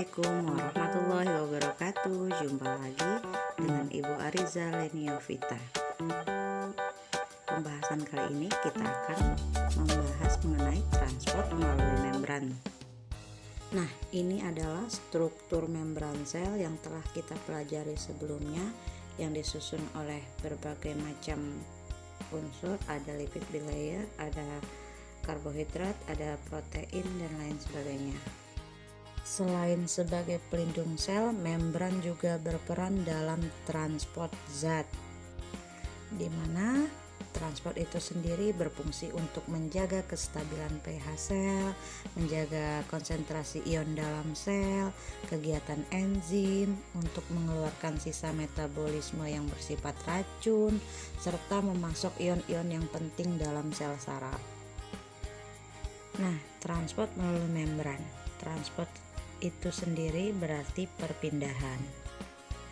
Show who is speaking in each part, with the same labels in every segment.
Speaker 1: Assalamualaikum warahmatullahi wabarakatuh. Jumpa lagi dengan Ibu Ariza Leniovita. Pembahasan kali ini kita akan membahas mengenai transport melalui membran. Nah, ini adalah struktur membran sel yang telah kita pelajari sebelumnya, yang disusun oleh berbagai macam unsur. Ada lipid bilayer, ada karbohidrat, ada protein, dan lain sebagainya. Selain sebagai pelindung sel, membran juga berperan dalam transport zat, di mana transport itu sendiri berfungsi untuk menjaga kestabilan pH sel, menjaga konsentrasi ion dalam sel, kegiatan enzim untuk mengeluarkan sisa metabolisme yang bersifat racun, serta memasok ion-ion yang penting dalam sel saraf. Nah, transport melalui membran. Transport itu sendiri berarti perpindahan.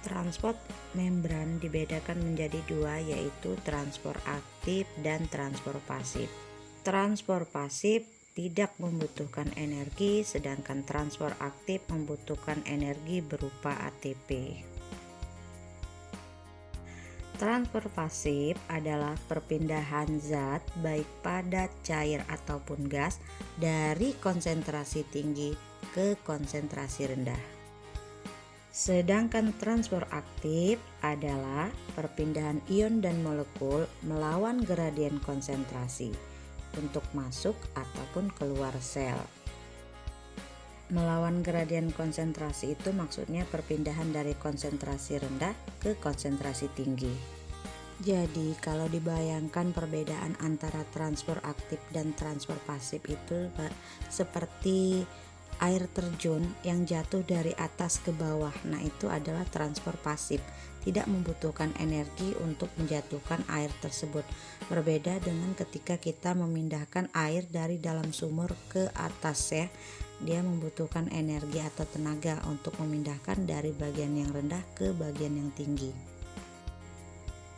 Speaker 1: Transport membran dibedakan menjadi dua, yaitu transport aktif dan transport pasif. Transport pasif tidak membutuhkan energi, sedangkan transport aktif membutuhkan energi berupa ATP. Transport pasif adalah perpindahan zat baik padat, cair ataupun gas dari konsentrasi tinggi ke konsentrasi rendah. Sedangkan transport aktif adalah perpindahan ion dan molekul melawan gradien konsentrasi untuk masuk ataupun keluar sel. Melawan gradien konsentrasi itu maksudnya perpindahan dari konsentrasi rendah ke konsentrasi tinggi. Jadi kalau dibayangkan perbedaan antara transport aktif dan transport pasif itu seperti air terjun yang jatuh dari atas ke bawah. Nah, itu adalah transport pasif, tidak membutuhkan energi untuk menjatuhkan air tersebut. Berbeda dengan ketika kita memindahkan air dari dalam sumur ke atas ya. Dia membutuhkan energi atau tenaga untuk memindahkan dari bagian yang rendah ke bagian yang tinggi.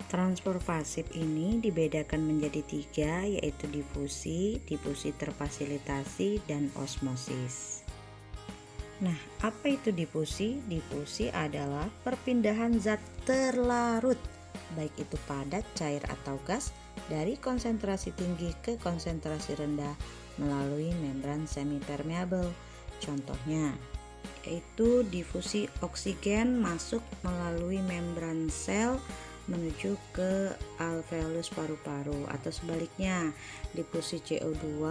Speaker 1: Transport pasif ini dibedakan menjadi tiga, yaitu difusi, difusi terfasilitasi, dan osmosis. Nah, apa itu difusi? Difusi adalah perpindahan zat terlarut, baik itu padat, cair, atau gas, dari konsentrasi tinggi ke konsentrasi rendah melalui membran semipermeabel. Contohnya yaitu difusi oksigen masuk melalui membran sel menuju ke alveolus paru-paru, atau sebaliknya difusi CO2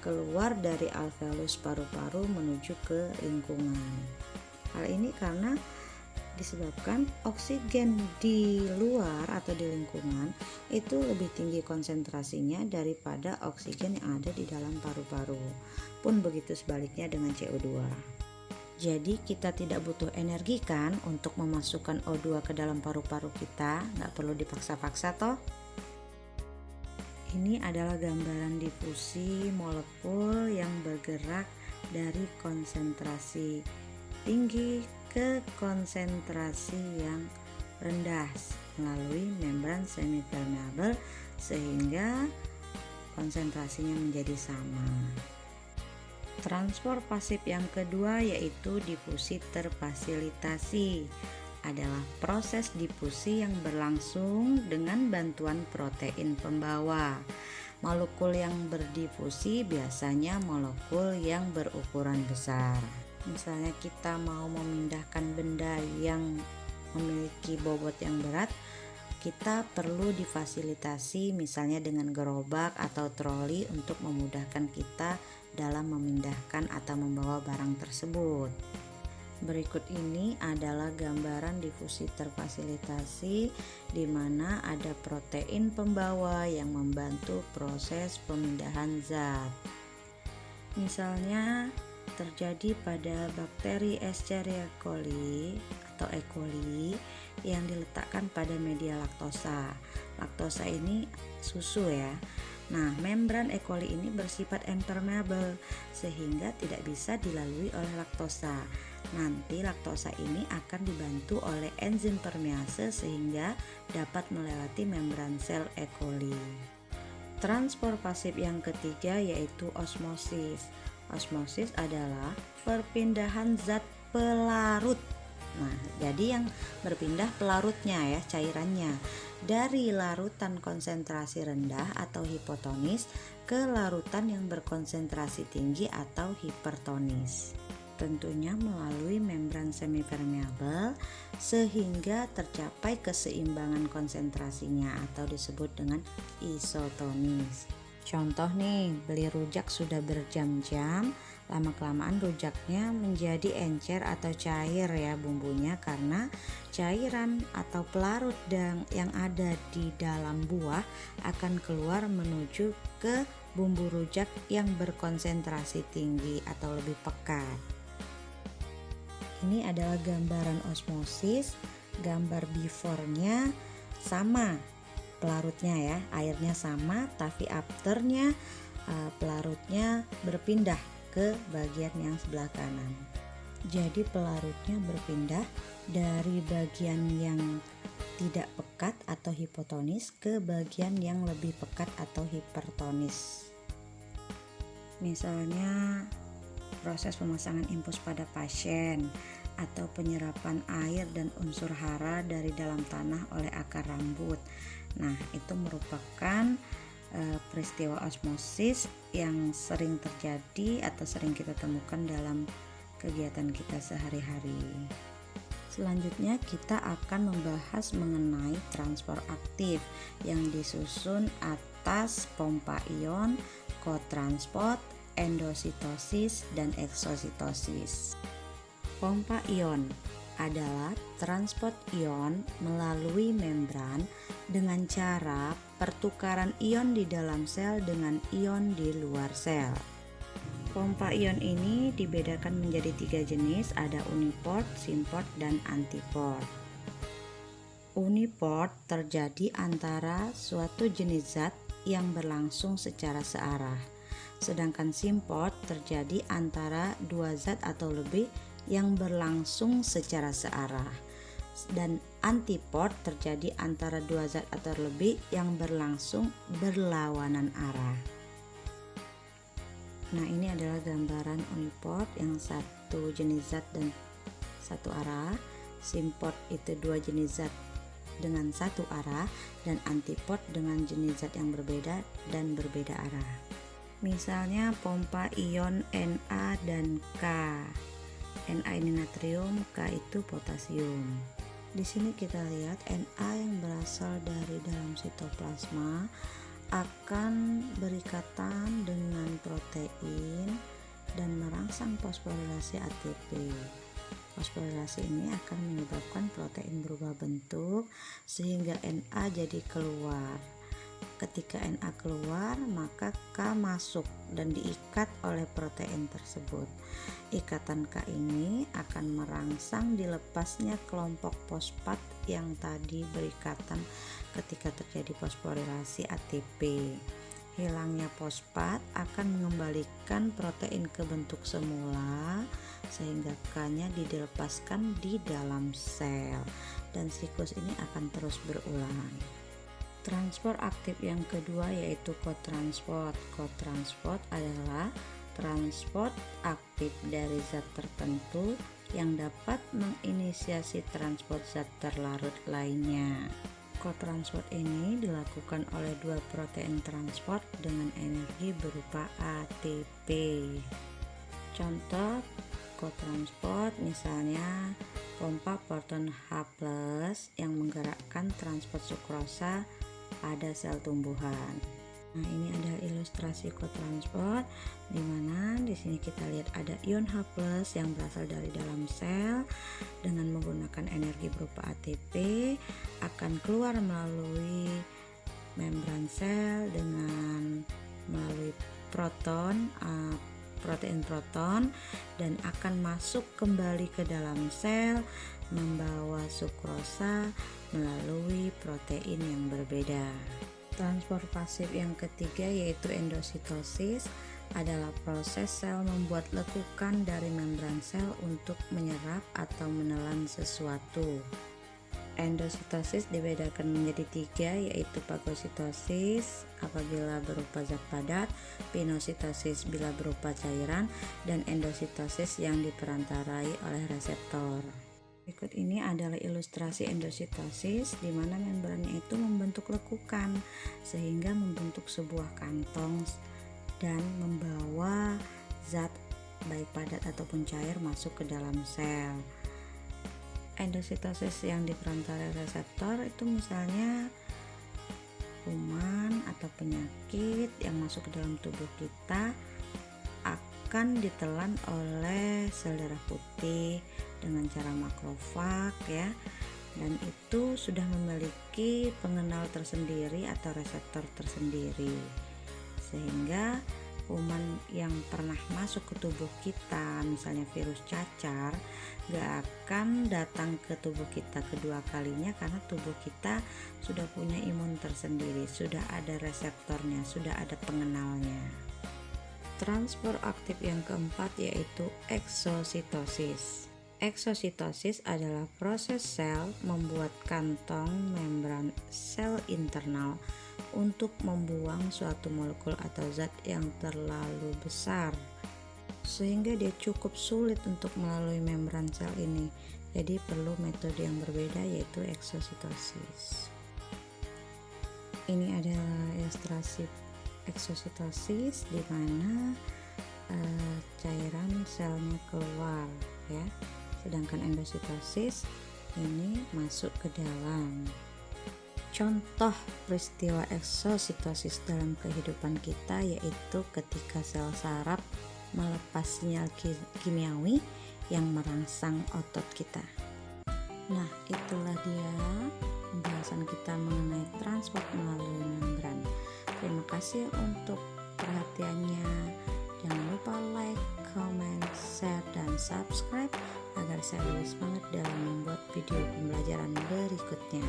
Speaker 1: keluar dari alveolus paru-paru menuju ke lingkungan. Hal ini karena disebabkan oksigen di luar atau di lingkungan itu lebih tinggi konsentrasinya daripada oksigen yang ada di dalam paru-paru. Pun begitu sebaliknya dengan CO2. Jadi kita tidak butuh energi kan untuk memasukkan O2 ke dalam paru-paru kita, nggak perlu dipaksa-paksa toh. Ini adalah gambaran difusi molekul yang bergerak dari konsentrasi tinggi ke konsentrasi yang rendah melalui membran semipermeabel sehingga konsentrasinya menjadi sama. Transport pasif yang kedua yaitu difusi terfasilitasi, adalah proses difusi yang berlangsung dengan bantuan protein pembawa. Molekul yang berdifusi biasanya molekul yang berukuran besar. Misalnya kita mau memindahkan benda yang memiliki bobot yang berat, kita perlu difasilitasi misalnya dengan gerobak atau troli untuk memudahkan kita dalam memindahkan atau membawa barang tersebut. Berikut ini adalah gambaran difusi terfasilitasi di mana ada protein pembawa yang membantu proses pemindahan zat. Misalnya terjadi pada bakteri Escherichia coli atau E. coli yang diletakkan pada media laktosa. Laktosa ini susu ya. Nah, membran E. coli ini bersifat impermeabel sehingga tidak bisa dilalui oleh laktosa. Nanti laktosa ini akan dibantu oleh enzim permease sehingga dapat melewati membran sel E. coli. Transport pasif yang ketiga yaitu osmosis. Osmosis adalah perpindahan zat pelarut. Nah, jadi yang berpindah pelarutnya ya, cairannya, dari larutan konsentrasi rendah atau hipotonis ke larutan yang berkonsentrasi tinggi atau hipertonis. Tentunya melalui membran semipermeabel sehingga tercapai keseimbangan konsentrasinya atau disebut dengan isotonis. Contoh nih, beli rujak sudah berjam-jam, lama-kelamaan rujaknya menjadi encer atau cair ya bumbunya, karena cairan atau pelarut yang ada di dalam buah akan keluar menuju ke bumbu rujak yang berkonsentrasi tinggi atau lebih pekat. Ini adalah gambaran osmosis, gambar before-nya sama pelarutnya ya, airnya sama tapi afternya pelarutnya berpindah ke bagian yang sebelah kanan. Jadi pelarutnya berpindah dari bagian yang tidak pekat atau hipotonis ke bagian yang lebih pekat atau hipertonis. Misalnya proses pemasangan infus pada pasien atau penyerapan air dan unsur hara dari dalam tanah oleh akar rambut. Nah, itu merupakan peristiwa osmosis yang sering terjadi atau sering kita temukan dalam kegiatan kita sehari-hari. Selanjutnya kita akan membahas mengenai transport aktif yang disusun atas pompa ion, kotransport, endositosis, dan eksositosis. Pompa ion adalah transport ion melalui membran dengan cara pertukaran ion di dalam sel dengan ion di luar sel. Pompa ion ini dibedakan menjadi 3 jenis, ada uniport, simport, dan antiport. Uniport terjadi antara suatu jenis zat yang berlangsung secara searah, sedangkan simport terjadi antara 2 zat atau lebih yang berlangsung secara searah, dan antiport terjadi antara 2 zat atau lebih yang berlangsung berlawanan arah. Nah, ini adalah gambaran uniport yang satu jenis zat dan satu arah, simport itu 2 jenis zat dengan satu arah, dan antiport dengan jenis zat yang berbeda dan berbeda arah. Misalnya pompa ion Na dan K. Na ini natrium, K itu potasium. Di sini kita lihat Na yang berasal dari dalam sitoplasma akan berikatan dengan protein dan merangsang fosforilasi ATP. Fosforilasi ini akan menyebabkan protein berubah bentuk sehingga Na jadi keluar. Ketika Na keluar, maka K masuk dan diikat oleh protein tersebut. Ikatan K ini akan merangsang dilepasnya kelompok fosfat yang tadi berikatan ketika terjadi fosforilasi ATP. Hilangnya fosfat akan mengembalikan protein ke bentuk semula sehingga K-nya dilepaskan di dalam sel, dan siklus ini akan terus berulang. Transport aktif yang kedua yaitu kotransport. Kotransport adalah transport aktif dari zat tertentu yang dapat menginisiasi transport zat terlarut lainnya. Kotransport ini dilakukan oleh 2 protein transport dengan energi berupa ATP. Contoh kotransport misalnya pompa proton H+ yang menggerakkan transport sukrosa pada sel tumbuhan. Nah, ini adalah ilustrasi kotransport, di mana di sini kita lihat ada ion H+ yang berasal dari dalam sel dengan menggunakan energi berupa ATP akan keluar melalui membran sel dengan melalui protein proton dan akan masuk kembali ke dalam sel membawa sukrosa melalui protein yang berbeda. Transport pasif yang ketiga yaitu endositosis adalah proses sel membuat lekukan dari membran sel untuk menyerap atau menelan sesuatu. Endositosis dibedakan menjadi 3, yaitu fagositosis apabila berupa zat padat, pinositosis bila berupa cairan, dan endositosis yang diperantarai oleh reseptor. Berikut ini adalah ilustrasi endositosis, di mana membrannya itu membentuk lekukan sehingga membentuk sebuah kantong dan membawa zat baik padat ataupun cair masuk ke dalam sel. Endositosis yang diperantarai reseptor itu misalnya kuman atau penyakit yang masuk ke dalam tubuh kita akan ditelan oleh sel darah putih dengan cara makrofag ya, dan itu sudah memiliki pengenal tersendiri atau reseptor tersendiri, sehingga kuman yang pernah masuk ke tubuh kita, misalnya virus cacar, gak akan datang ke tubuh kita kedua kalinya karena tubuh kita sudah punya imun tersendiri, sudah ada reseptornya, sudah ada pengenalnya. Transport aktif yang keempat yaitu eksositosis. Eksositosis adalah proses sel membuat kantong membran sel internal untuk membuang suatu molekul atau zat yang terlalu besar sehingga dia cukup sulit untuk melalui membran sel ini. Jadi perlu metode yang berbeda, yaitu eksositosis. Ini adalah ilustrasi eksositosis di mana cairan selnya keluar ya. Sedangkan endositosis ini masuk ke dalam. Contoh peristiwa eksositosis dalam kehidupan kita yaitu ketika sel saraf melepas sinyal kimiawi yang merangsang otot kita. Nah, itulah dia pembahasan kita mengenai transport melalui membran. Terima kasih untuk perhatiannya. Jangan lupa like, comment, share, dan subscribe agar saya lebih semangat dalam membuat video pembelajaran berikutnya.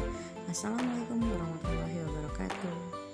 Speaker 1: Assalamualaikum warahmatullahi wabarakatuh.